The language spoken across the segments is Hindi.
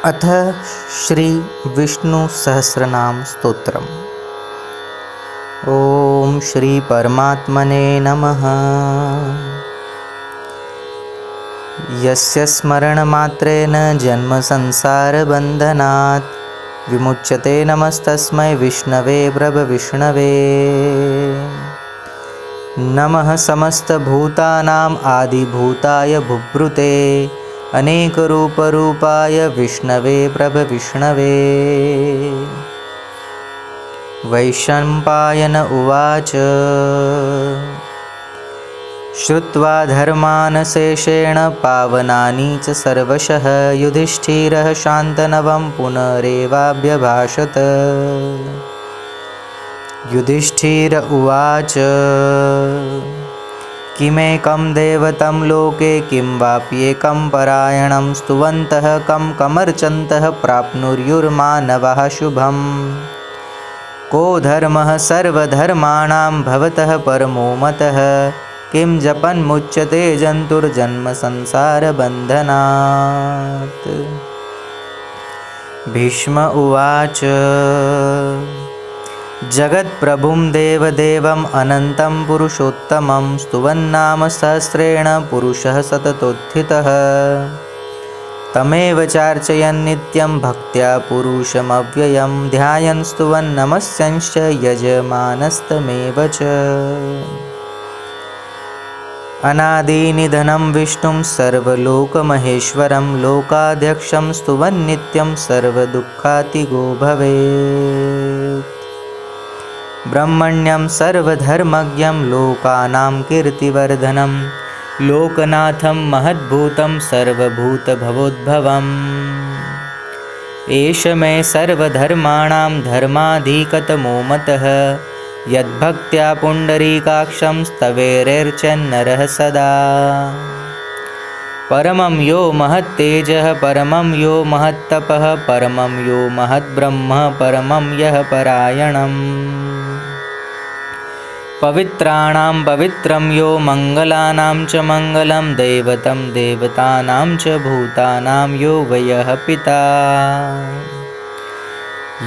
अथ श्री विष्णु सहस्रनाम स्तोत्रम्। ओम श्री परमात्मने नमः। यस्य स्मरणमात्रेण जन्म संसार बन्धनात् विमुच्यते नमस्तस्मै विष्णवे प्रभविष्णवे। नमः समस्तभूतानाम् आदिभूताय भूभृते अनेकरूपरूपाय विष्णवे प्रभविष्णवे। वैशम्पायन उवाच श्रुत्वा धर्मान् शेषेण पावनानि च सर्वशः युधिष्ठिरः शान्तनवं पुनरेवाभ्यभाषत। युधिष्ठिर उवाच किमेकं देवतं लोके किं वाप्येकं परायणं स्तुवन्तः कं कमर्चन्तः प्राप्नुर्युर्मानवः शुभम्। को धर्मः सर्वधर्माणां भवतः परमो मतः किं जपन्मुच्यते जन्तुर्जन्म संसारबन्धनात्। भीष्म उवाच जगत्प्रभुं देवदेवम् अनन्तं पुरुषोत्तमं स्तुवन्नाम सहस्रेण पुरुषः सततोत्थितः। तमेव चार्चयन् नित्यं भक्त्या पुरुषमव्ययं ध्यायन् स्तुवन् नमस्यंश्च यजमानस्तमेव च। अनादिनिधनं विष्णुं सर्वलोकमहेश्वरं लोकाध्यक्षं स्तुवन् नित्यं सर्वदुःखातिगो भवेत्। ब्रह्मण्यं सर्वधर्मज्ञं लोकानां कीर्तिवर्धनं लोकनाथं महद्भूतं सर्वभूतभवोद्भवम्। एष मे सर्वधर्माणां धर्माधिकतमो मतः यद्भक्त्या पुण्डरीकाक्षं स्तवेरर्चन्नरः सदा। परमं यो महत्तेजः परमं यो महत्तपः परमं यो महद्ब्रह्म परमं यः परायणम्। पवित्राणां पवित्रं यो मङ्गलानां च मङ्गलं दैवतं देवतानां च भूतानां यो वयः पिता।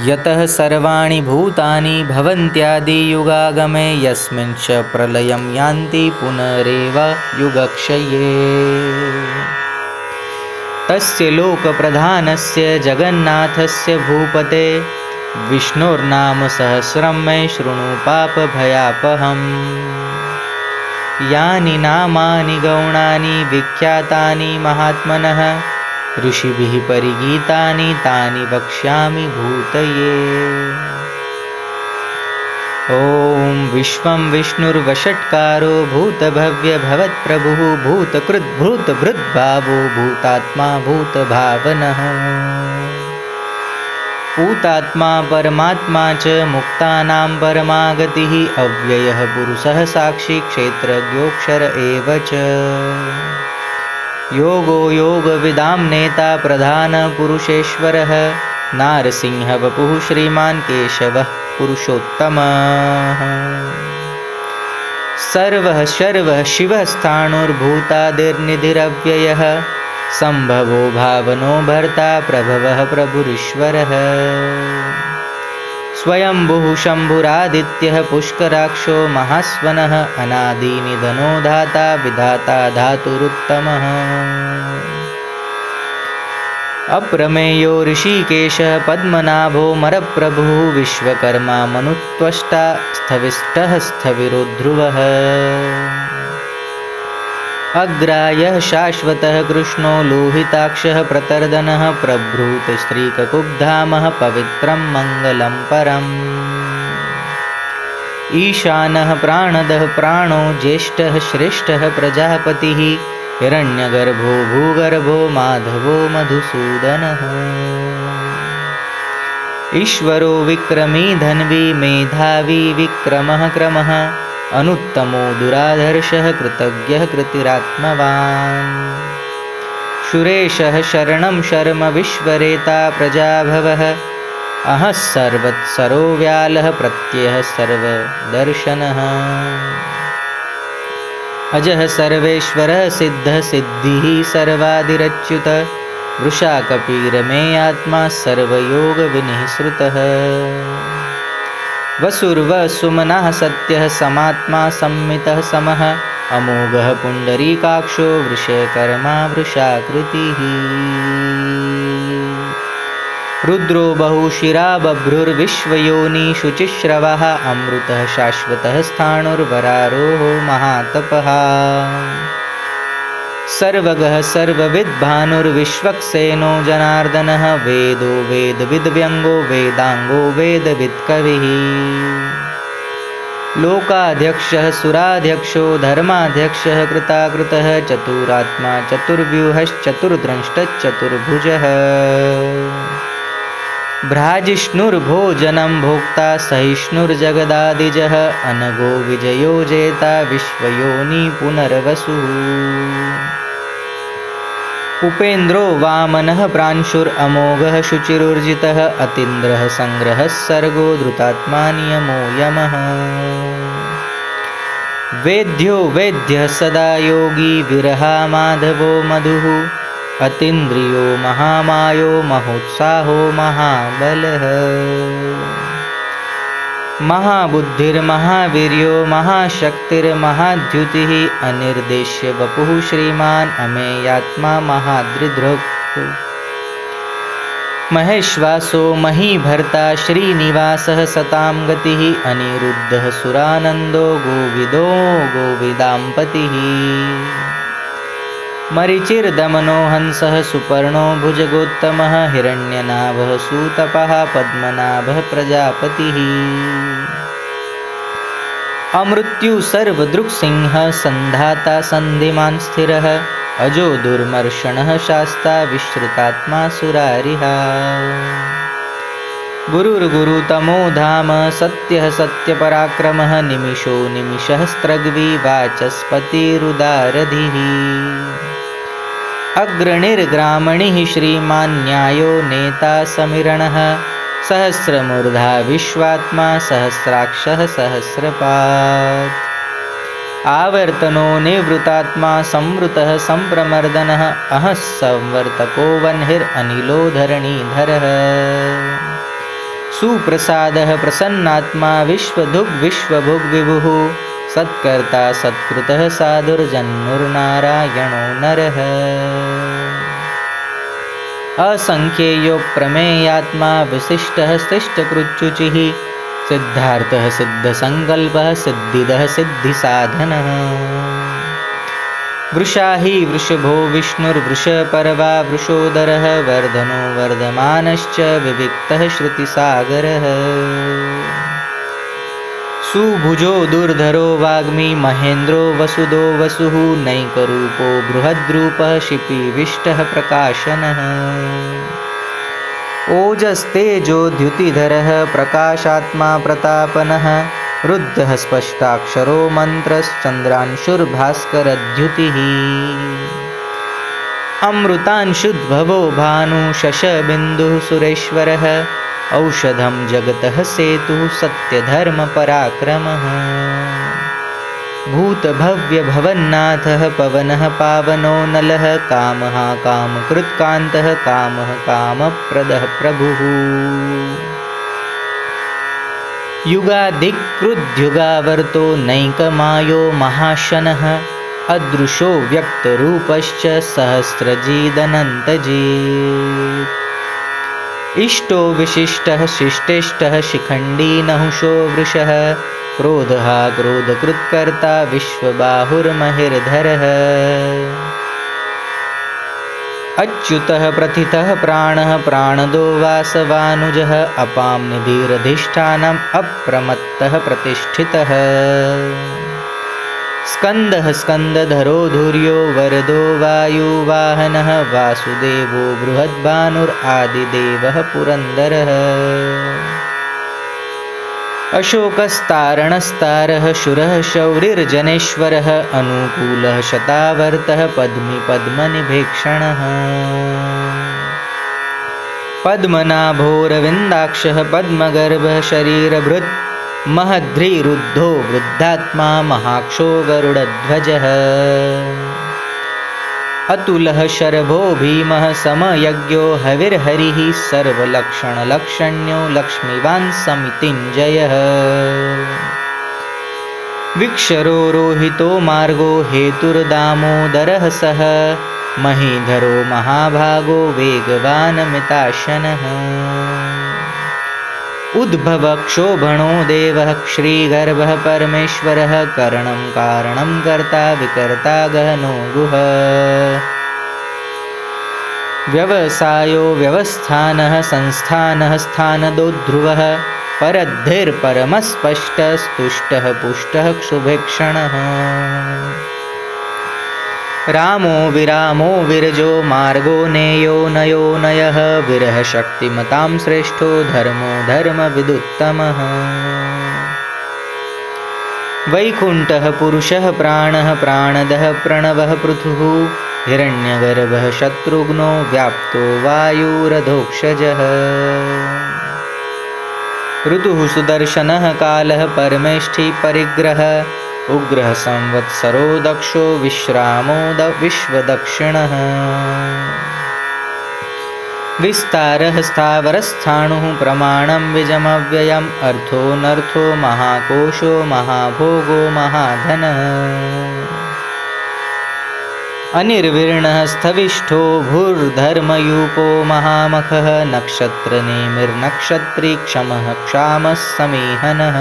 यतः सर्वाणि भूतानि भवन्त्यादियुगागमे यस्मिन् च प्रलयं यान्ति पुनरेव युगक्षये। तस्य लोकप्रधानस्य जगन्नाथस्य भूपते विष्णोर्नाम सहस्रं मे शृणु पापभयापहम्। यानि नामानि गौणानि विख्यातानि महात्मनः ऋषिभिः परिगीतानि तानि वक्ष्यामि भूतये। ॐ विश्वं विष्णुर्वषट्कारो भूतभव्यभवत्प्रभुः भूतकृद्भूतभृद्भावो भूतात्मा भूतभावनः। भूतात्मा परमात्मा च मुक्तानां परमागतिः अव्ययः पुरुषः साक्षी क्षेत्रज्ञोऽक्षर एव च। योगो योगविदां नेता प्रधानपुरुषेश्वरः नारसिंहः वपुः श्रीमान् केशवः पुरुषोत्तमः। सर्वः शर्वः शिवः स्थाणुर्भूतादिर्निधिरव्ययः सम्भवो भावनो भर्ता प्रभवः प्रभुरीश्वरः। स्वयंभुः शम्भुरादित्यः पुष्कराक्षो महास्वनः अनादिनिधनो धाता विधाता धातुरुत्तमः। अप्रमेयो ऋषिकेशः पद्मनाभो मरप्रभुः विश्वकर्मा मनुत्वष्टा स्थविष्टः स्थविरोध्रुवः। अग्रायः शाश्वतः कृष्णो लोहिताक्षः प्रतर्दनः प्रभृतिस्त्रीककुब्धामः पवित्रं मङ्गलं परम्। ईशानः प्राणदः प्राणो ज्येष्ठः श्रेष्ठः प्रजापतिः हिरण्यगर्भो भूगर्भो माधवो मधुसूदनः। ईश्वरो विक्रमी धन्वी मेधावी विक्रमः क्रमः अनुत्तमो दुराधर्षः कृतज्ञः कृतिरात्मवान्। सुरेशः शरणं शर्म विश्वरेता प्रजाभवः अहः सर्वत्सरो व्यालः प्रत्ययः सर्वदर्शनः। अजः सर्वेश्वरः सिद्धः सिद्धिः सर्वादिरच्युत वृषाकपिरमेयात्मा सर्वयोगविनिःसृतः वसुर्वसुमनः सत्यः समात्मा सम्मितः समः अमोघः पुण्डरीकाक्षो वृषकर्मा वृषाकृतिः रुद्रो बहुशिरा बभ्रुर्विश्वयोनि शुचिश्रवः अमृतः शाश्वतः स्थाणुर्वरारोहो महातपः सर्वगः सर्वविद्भानुर्विश्वक्सेनो जनार्दनः वेदो वेदविद्व्यङ्गो वेदाङ्गो वेदवित्कविः लोकाध्यक्षः सुराध्यक्षो धर्माध्यक्षः कृताकृतः चतुरात्मा चतुर्व्यूहश्चतुर्द्रष्टश्चतुर्भुजः भ्राजिष्णुर्भोजनं भोक्ता सहिष्णुर्जगदादिजः अनगो विजयो जेता विश्वयोनि पुनर्वसुः उपेन्द्रो वामनः प्रांशुरमोघः शुचिरुर्जितः अतीन्द्रः संग्रहः सर्गो धृतात्मा नियमो यमः वेद्यो वेद्यः सदा योगी विरहा माधवो मधुः अतीन्द्रियो महामायो महोत्साहो महाबलः महाबुद्धिर्महावीर्यो महाशक्तिर्महाद्युतिः अनिर्देश्य वपुः श्रीमान् अमेयात्मा महादृढृक् महेश्वासो महीभर्ता श्रीनिवासः सतां गतिः अनिरुद्धः सुरानन्दो गोविदो गोविदाम्पतिः मरीचिर्दमनो हंसः सुपर्णो भुजगोत्तमः हिरण्यनाभः सूतपः पद्मनाभः प्रजापतिः अमृत्यु सर्वदृक्सिंहः सन्धाता सन्धिमान् स्थिरः अजो दुर्मर्षणः शास्ता विश्रुतात्मा सुरारिः गुरुर्गुरुतमो धाम सत्यः सत्यपराक्रमः निमिषो निमिषः स्त्रग्वी वाचस्पतिरुदारधिः अग्रणिर्ग्रामणिः श्रीमान् न्यायो नेता समिरणः सहस्रमूर्धा विश्वात्मा सहस्राक्षः सहस्रपात् आवर्तनो निवृतात्मा संवृतः संप्रमर्दनः अहः संवर्तको वह्निरनिलो धरणीधरः सुप्रसादः प्रसन्नात्मा विश्वधुग् विश्वभुग् विभुः सत्कर्ता सत्कृतः साधुर्जन्मुर्नारायणो नरः असंख्येयो प्रमेयात्मा विशिष्टः शिष्टकृच्युचिः सिद्धार्थः सिद्धसङ्कल्पः सिद्धिदः सिद्धिसाधनः वृषाही वृषभो विष्णुर्वृषपर्वा वृषोदरः वर्धनो वर्धमानश्च विविक्तः श्रुतिसागरः सुभुजो दुर्धरो वाग्मी महेन्द्रो वसुदो वसुः नैकरूपो बृहद्रूपः शिपिविष्टः प्रकाशनः ओजस्तेजोद्युतिधरः प्रकाशात्मा प्रतापनः रुद्धः स्पष्टाक्षरो मन्त्रश्चन्द्रांशुर्भास्करद्युतिः अमृतांशुद्भवो भानु शशबिन्दुः सुरेश्वरः औषधं जगतः सेतुः सत्यधर्मपराक्रमः भूतभव्यभवन्नाथः पवनः पावनो नलः कामः कामकृत्कान्तः कामः कामप्रदः प्रभुः युगादिकृद्युगावर्तो नैकमायो महाशनः अदृशो व्यक्तरूपश्च सहस्रजीदनन्तजीत् इष्टो विशिष्टः शिष्टेष्टः शिखण्डी नहुषो वृषः क्रोधः क्रोधकृत्कर्ता विश्वबाहुर्महिर्धरः अच्युतः प्रथितः प्राणः प्राणदो वासवानुजः अपां निधिरधिष्ठानम् अप्रमत्तः प्रतिष्ठितः स्कन्दः स्कन्दधरो धुर्यो वरदो वायुवाहनः वासुदेवो बृहद्भानुरादिदेवः पुरन्दरः अशोकस्तारणस्तारः शूरः शौरिर्जनेश्वरः अनुकूलः शतावर्तः पद्मी पद्मनिभेक्षणः पद्मनाभोरविन्दाक्षः पद्मगर्भः शरीरभृत् महद्ध्रीरुद्धो वृद्धात्मा महाक्षो गरुडध्वजः अतुलः शरभो भीमः समयज्ञो हविर्हरिः सर्वलक्षणलक्षण्यो लक्ष्मीवान् समितिञ्जयः। विक्षरो रोहितो मार्गो हेतुर्दामोदरः सः महीधरो महाभागो वेगवानमिताशनः। उद्भवक्षोभणो देवः श्रीगर्भः परमेश्वरः करणं कारणं कर्ता विकर्ता गहनो गुहः। व्यवसायो व्यवस्थानः संस्थानः स्थानदो ध्रुवः परद्धिर्परमस्पष्टस्तुष्टः पुष्टः क्षुभिक्षणः। रामो विरामो विरजो मार्गो नेयो नयो नयः विरह शक्तिमतां श्रेष्ठो धर्मो धर्मविदुत्तमः। वैकुण्ठः पुरुषः प्राणः प्राणदः प्रणवः पृथुः हिरण्यगर्भः शत्रुघ्नो व्याप्तो वायुरधोक्षजः। ऋतुः सुदर्शनः कालः परमेष्ठी परिग्रह उग्रः संवत्सरो दक्षो विश्रामो विश्वदक्षिणः। विस्तारः स्थावरस्थाणुः प्रमाणं विजमव्ययम् अर्थोऽनर्थो महाकोशो महाभोगो महाधनः। अनिर्विण्णः स्थविष्ठो भूर्धर्मयूपो महामखः नक्षत्रनेमिर्नक्षत्री क्षमः क्षामः समीहनः।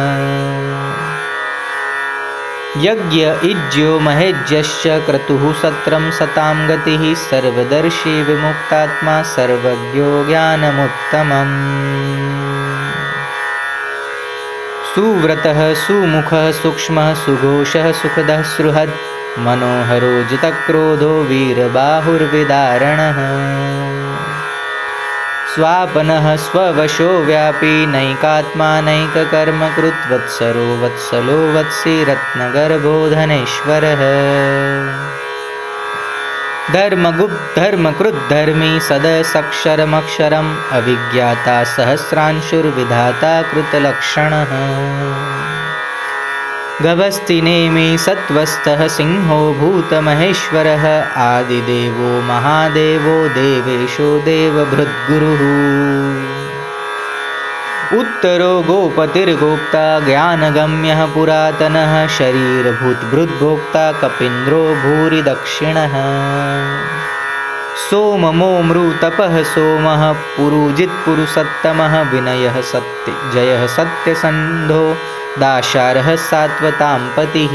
यज्ञ इज्यो महेज्यश्च क्रतुः सत्रं सतां गतिः सर्वदर्शी विमुक्तात्मा सर्वज्ञो ज्ञानमुत्तमम्। सुव्रतः सुमुखः सूक्ष्मः सुघोषः सुखदः सुहृद् मनोहरो जितक्रोधो वीरबाहुर्विदारणः। स्वापनः स्ववशो व्यापी नैकात्मा नैककर्मकृत् वत्सरो वत्सलो वत्सी रत्नगर्भो धनेश्वरः। धर्मकृद्धर्मी सदसक्षरमक्षरम् अविज्ञाता सहस्रांशुर्विधाता कृतलक्षणः। गभस्तिनेमि सत्त्वस्थः सिंहो भूतमहेश्वरः आदिदेवो महादेवो देवेशो देवभृद्गुरुः। उत्तरो गोपतिर्गोप्ता ज्ञानगम्यः पुरातनः शरीरभूतभृद्भोक्ता कपीन्द्रो भूरि दक्षिणः। सोममोमृतपः सोमः पुरुजित्पुरुषोत्तमः विनयः जयः सत्यसन्धो दाशारः सात्वतां पतिः।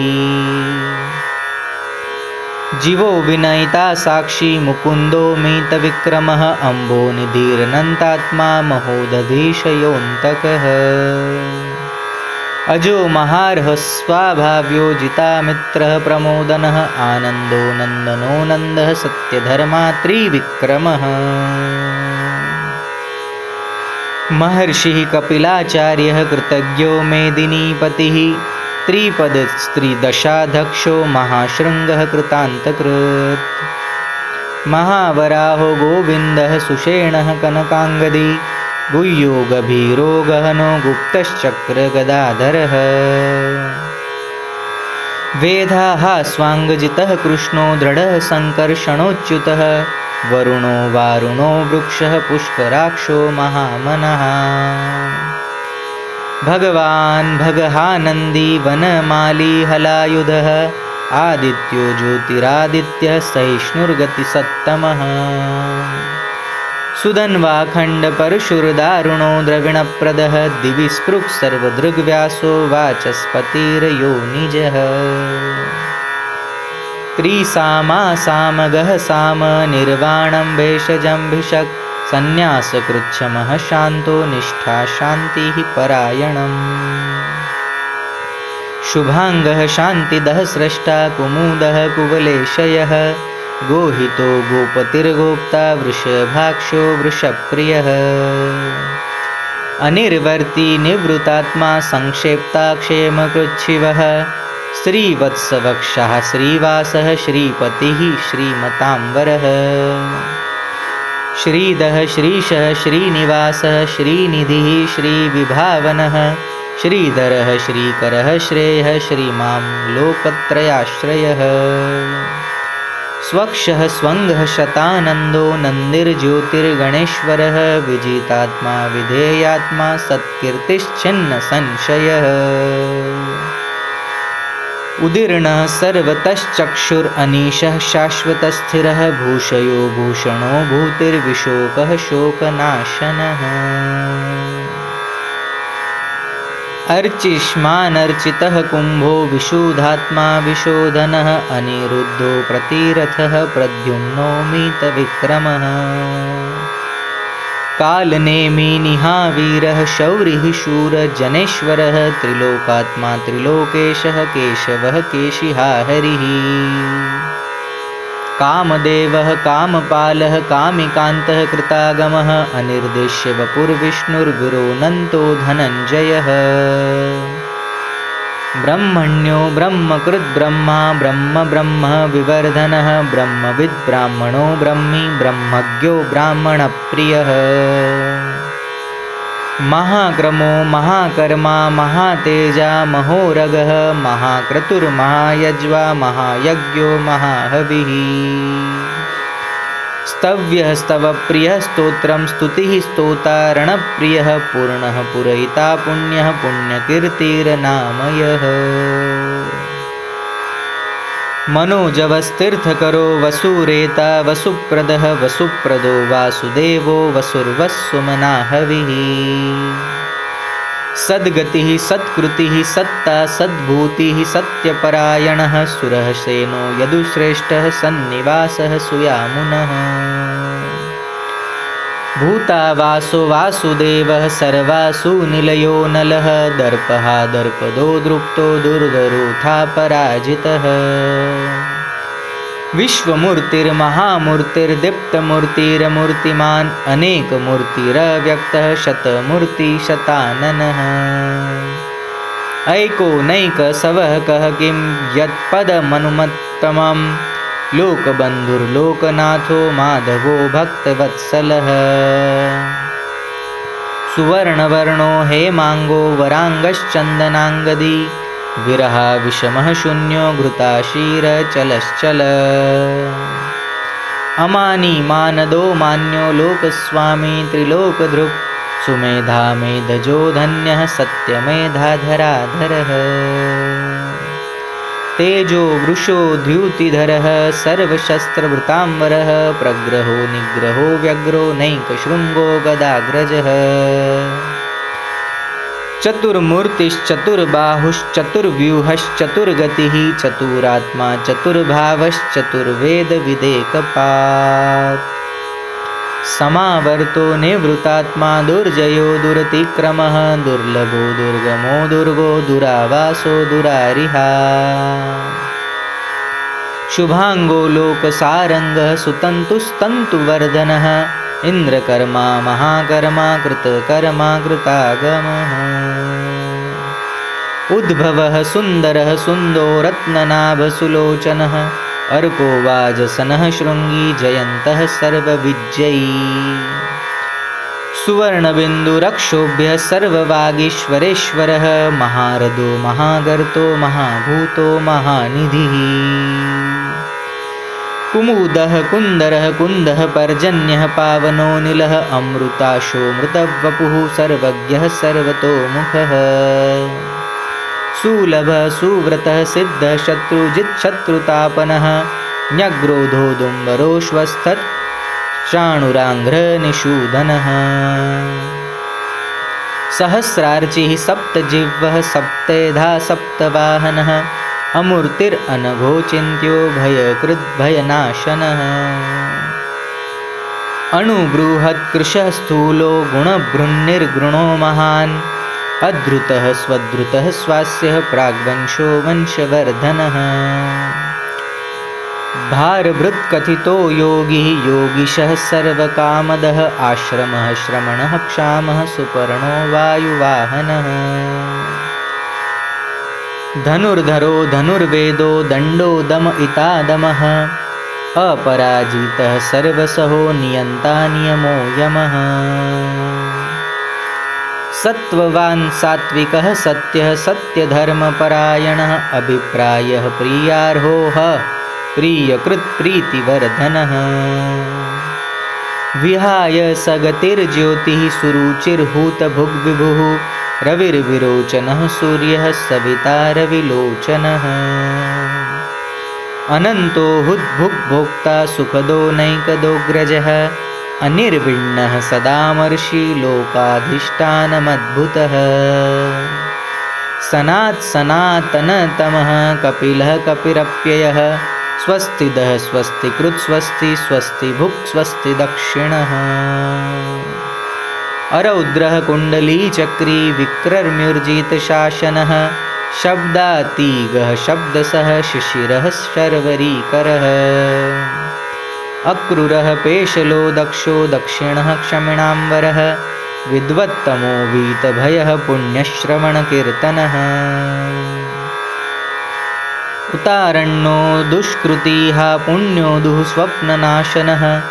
जीवो विनयिता साक्षी मुकुन्दो मितविक्रमः अम्बोनिधिरनन्तात्मा महोदधीशयोऽन्तकः। अजो महार्हः स्वाभाव्यो जितामित्रः प्रमोदनः आनन्दो नन्दनो नन्दः सत्यधर्मा त्रिविक्रमः। महर्षिः कपिलाचार्यः कृतज्ञो मेदिनीपतिः त्रिपदस्त्रिदशाध्यक्षो महाशृङ्गः कृतान्तकृत्। महावराहो गोविन्दः सुषेणः कनकाङ्गदी गुह्यो गभीरो गहनो गुप्तश्चक्रगदाधरः। वेदाः स्वाङ्गजितः कृष्णो दृढः सङ्कर्षणोच्युतः वरुणो वारुणो वृक्षः पुष्कराक्षो महामनः। भगवान् भगहानन्दी वनमाली हलायुधः आदित्यो ज्योतिरादित्यः सहिष्णुर्गतिसत्तमः। सुधन्वाखण्डपरशुर्दारुणो द्रविणप्रदः दिवि स्पृक् सर्वदृग्व्यासो वाचस्पतिर्योनिजः। त्रिसामा सामगः साम निर्वाणं भेषजं भिषक् सन्न्यासकृच्छमः शान्तो निष्ठा शान्तिः परायणम्। शुभाङ्गः शान्तिदः स्रष्टा कुमुदः कुवलेशयः गोहितो गोपतिर्गोप्ता वृषभाक्षो वृषप्रियः। अनिर्वर्ती निवृतात्मा संक्षेप्ता क्षेमकृच्छिवः श्रीवत्सवक्षः श्रीवासः श्रीपतिः श्रीमताम्बरः। श्रीदः श्रीशः श्रीनिवासः श्रीनिधिः श्रीविभावनः श्रीधरः श्रीकरः श्रेयः श्रीमां लोकत्रयाश्रयः। स्वक्षः स्वङ्गः शतानन्दो नन्दिर्ज्योतिर्गणेश्वरः विजितात्मा विधेयात्मा सत्कीर्तिश्छिन्न संशयः उदीर्णः सर्वतश्चक्षुरनीशः शाश्वतस्थिरः भूषयो भूषणो भूतिर्विशोकः शोकनाशनः अर्चिष्मानर्चितः कुम्भो विशुद्धात्मा विशोधनः अनिरुद्धो प्रतिरथः प्रद्युम्नोमितविक्रमः कालनेमि निहावीरः शौरिः शूरजनेश्वरः त्रिलोकात्मा त्रिलोकेशः केशवः केशिहा हरिः कामदेवः कामपालः कामिकान्तः कृतागमः अनिर्देश्य वपुर्विष्णुर्विरोनन्तो धनञ्जयः ब्रह्मण्यो ब्रह्मकृद्ब्रह्मा ब्रह्म ब्रह्म विवर्धनः ब्रह्मविद् ब्राह्मणो ब्रह्मी ब्रह्मज्ञो ब्राह्मणप्रियः महाक्रमो महाकर्मा महातेजा महोरगः महाक्रतुर्महायज्वा महायज्ञो महाहविः स्तव्यः स्तवप्रियः स्तोत्रं स्तुतिः स्तोतारणप्रियः पूर्णः पुरहिता पुण्यः पुण्यकीर्तिर्नामयः मनोजवस्तीर्थकरो वसुरेता वसुप्रदः वसुप्रदो वासुदेवो वसुर्वस्सुमना हविः सद्गतिः सत्कृतिः सत्ता सद्भूतिः सत्यपरायणः सुरः सेनो यदुश्रेष्ठः सन्निवासः सुयामुनः भूतावासो वासुदेवः सर्वासु निलयो नलः दर्पः दर्पदो दृप्तो दुर्धरोऽथा पराजितः विश्वमूर्तिर्महामूर्तिर्दीप्तमूर्तिरमूर्तिमान् अनेकमूर्तिरव्यक्तः शतमूर्तिशताननः ऐकोनैकसवः कः किं यत्पदमनुमत्तमं लोकबन्धुर्लोकनाथो माधवो भक्तवत्सलः सुवर्णवर्णो हेमाङ्गो वराङ्गश्चन्दनाङ्गदी विरहा विषमः शून्यो घृताशीरचलश्चल अमानी मानदो मान्यो लोकस्वामी त्रिलोकधृक् सुमेधा मेधजो धन्यः सत्यमेधाधराधरः तेजो वृषो द्युतिधरः सर्वशस्त्रभृताम्बरः प्रग्रहो निग्रहो व्यग्रो नैकशृङ्गो गदाग्रजः चतुर्मूर्तिश्चतुर्बाहुश्चतुर्व्यूहश्चतुर्गतिः चतुरात्मा चतुर्भावश्चतुर्वेदविदेकपात् समावर्तो निवृतात्मा दुर्जयो दुरतिक्रमः दुर्लभो दुर्गमो दुर्गो दुरावासो दुरारिहा शुभांगो लोकसारंगः सुतन्तुस्तन्तुवर्धनः इंद्रकर्मा महाकर्मा कृतकर्मा कृतागमः उद्भवः सुन्दरः सुन्दो रत्ननाभसुलोचनः अर्को वाजसनः शृङ्गी जयन्तः सर्वविजयी सुवर्णबिन्दुरक्षोभ्यः सर्ववागीश्वरेश्वरः महारथो महागर्तो महाभूतो महानिधिः कुमुदः कुन्दरः कुन्दः पर्जन्यः पावनो नीलः अमृताशो मृतवपुः सर्वज्ञः सर्वतोमुखः सुलभः सुव्रतः सिद्धः शत्रुजिच्छत्रुतापनः न्यग्रोधोदुम्बरोश्वस्थत् शाणुराङ्घ्रनिषूदनः सहस्रार्चिः सप्तजिह्वः सप्तेधा सप्तवाहनः अमूर्तिरनघोचिन्त्यो भयकृद्भयनाशनः अणुबृहत्कृशः स्थूलो गुणभृन्निर्गुणो महान् अद्रुतः स्वद्रुतः स्वास्यः प्राग्वंशो वंशवर्धनः भारभृत्कथितो योगी योगीशः सर्वकामदः आश्रमः श्रमणः क्षामः सुपर्णो वायुवाहनः धनुर्धरो धनुर्वेदो दण्डो दमयितादमः अपराजितः सर्वसहो नियन्ता नियमो यमः सत्त्ववान् सात्विकः सत्यः सत्यधर्मपरायणः अभिप्रायः प्रियार्होः प्रियकृत प्रीतिवर्धनः। विहाय सगतिर्ज्योतिः सुरुचिर्हूतभुग्विभुः रविर्विरोचनः सूर्यः सविता रविलोचनः। अनन्तो हुद्भुग्भोक्ता सुखदो नैकदोऽग्रजः अनिर्विण्णः सदामर्षि लोकाधिष्ठानमद्भुतः। सनातनतमः कपिलः कपिरप्ययः स्वस्तिदः स्वस्तिकृत् स्वस्ति स्वस्तिभुक् स्वस्ति दक्षिणः। अरौद्रः कुण्डलीचक्री विक्रर्म्युर्जितशासनः शब्दातीगः शब्दसः शिशिरः शर्वरीकरः। अक्रूरः पेशलो दक्षो दक्षिणः क्षमिणाम्बरः विद्वत्तमो वीतभयः पुण्यश्रवणकीर्तनः। उतारण्यो दुष्कृतिः पुण्यो दुःस्वप्ननाशनः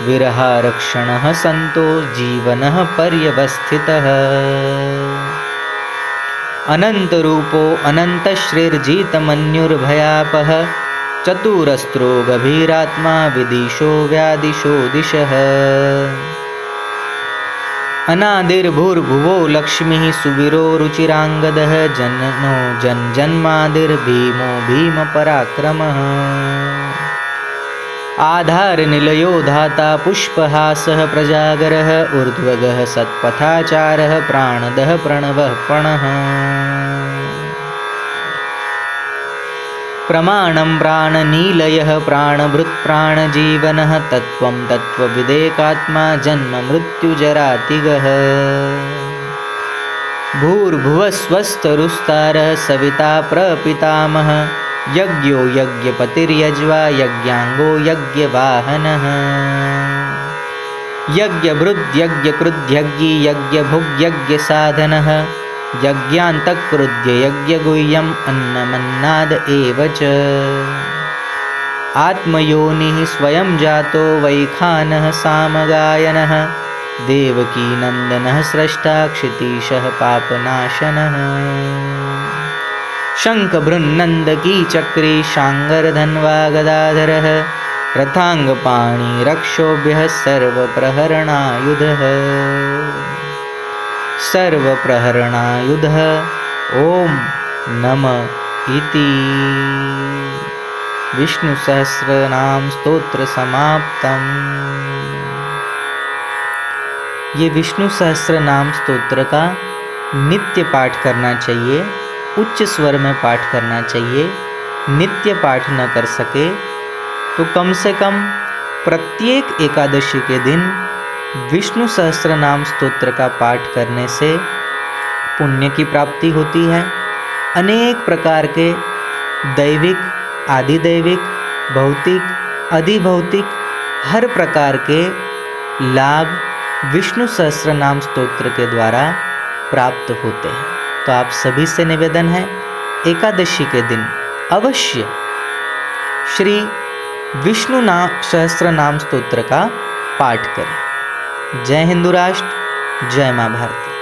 विरहारक्षणः सन्तो जीवनः पर्यवस्थितः। अनन्तरूपो अनन्तश्रीर्जितमन्युर्भयापः चतुरस्त्रो गभीरात्मा विदिशो व्यादिशो दिशः। अनादिर्भूर्भुवो लक्ष्मीः सुवीरो रुचिराङ्गदः जनो जन्मादिर्भीमो भीमपराक्रमः। आधारनिलयो धाता पुष्पहासः प्रजागरः ऊर्ध्वगः सत्पथाचारः प्राणदः प्रणवः पणः। प्रमाणं प्राणनीलयः प्राणभृत्प्राणजीवनः तत्त्वं तत्त्वविदेकात्मा जन्ममृत्युजरातिगः। भूर्भुवस्वस्तरुस्तारः सविता प्रपितामहः यज्ञो यज्ञपतिर्यज्वा यज्ञाङ्गो यज्ञवाहनः। यज्ञभृद्यज्ञकृद्यज्ञी यज्ञभुग्यज्ञसाधनः यज्ञान्तकृद्य यज्ञगुह्यम् अन्नमन्नाद एव च। आत्मयोनिः स्वयं जातो वैखानः सामगायनः देवकीनन्दनः स्रष्टा क्षितीशः पापनाशनः। शङ्खभृन्नन्दकी चक्री शाङ्गरधन्वा गदाधरः रथाङ्गपाणि रक्षोभ्यः सर्वप्रहरणायुधः। सर्वप्रहरणायुधः ॐ नमः इति। विष्णुसहस्रनाम स्तोत्र समाप्तम्। ये विष्णु सहस्रनाम स्तोत्र का नित्य पाठ करना चाहिए, उच्च स्वर में पाठ करना चाहिए। नित्य पाठ न कर सके तो कम से कम प्रत्येक एकादशी के दिन विष्णु सहस्रनाम स्तोत्र का पाठ करने से पुण्य की प्राप्ति होती है। अनेक प्रकार के दैविक, आधिदैविक, भौतिक, अधिभौतिक हर प्रकार के लाभ विष्णु सहस्रनाम स्तोत्र के द्वारा प्राप्त होते हैं। तो आप सभी से निवेदन है, एकादशी के दिन अवश्य श्री विष्णु सहस्रनाम स्तोत्र का पाठ करें। जय हिंदू राष्ट्र, जय माँ भारती।